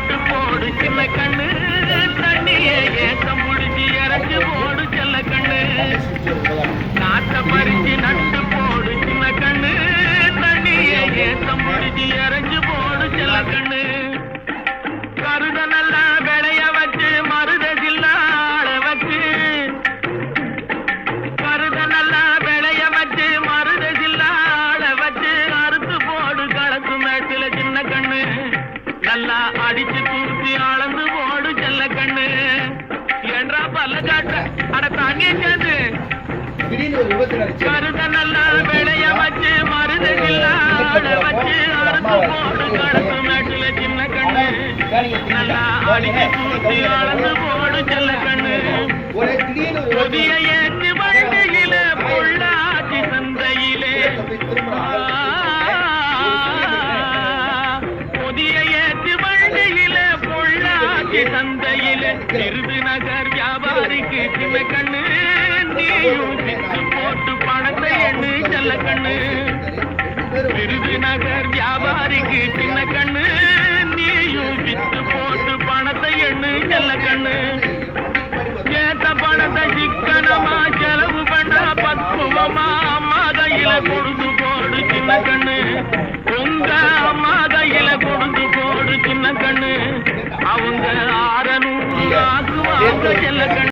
நட்டு போடு சின்ன கண்ணு தண்ணியே ஏக்கம் முடிச்சு இறச்சு போடு செல்ல கண்ணு நாட்ட பறிச்சு நட்டு போடு சின்ன கண்ணு தண்ணியே ஏக்கம் முடிச்சு இறச்சு போடு செல்ல கண்ணு கருத நல்லா விளைய வச்சு மருத சில்லாட வச்சு கருத நல்லா விளைய வச்சு மருத சில்லாட வச்சு அறுத்து போடு களத்து மேட்டில சின்ன கண்ணு நல்லா அடிச்சு தூக்கி அளந்து போடு செல்ல கண்ணு என்றா பல்ல காட்ட அட தாங்கிய சேர்ந்து கருத நல்லா விளைய வச்சு மருத சில்லாட வச்சு அறுத்து போடு களத்து மேட்டில சின்ன கண்ணு நல்லா அடிச்சு தூக்கி அளந்து போடு செல்ல கண்ணு புதிய ஏற்று வண்டியில பொள்ளாச்சி சந்தையிலே புதிய ஏற்று வண்டியில பொள்ளாச்சி சந்தையிலே விருதுநகர் வியாபாரிக்கு சின்ன கண்ணு நீயும் வித்து போட்டு பணத்தை எண்ணு செல்ல கண்ணு விருதுநகர் வியாபாரிக்கு சின்ன கண்ணு நீயும் வித்து போட்டு பணத்தை எண்ணு செல்ல கண்ணு ஏத்த பணத்தை சிக்கனமா செலவு பண்ண பக்குவமா அம்மா கையில கொடுத்து போடு சின்ன கண்ணு உங்க அம்மா கையில கொடுத்து போடு சின்ன கண்ணு அவங்க 600 ஆக்குவாங்க செல்ல கண்ணு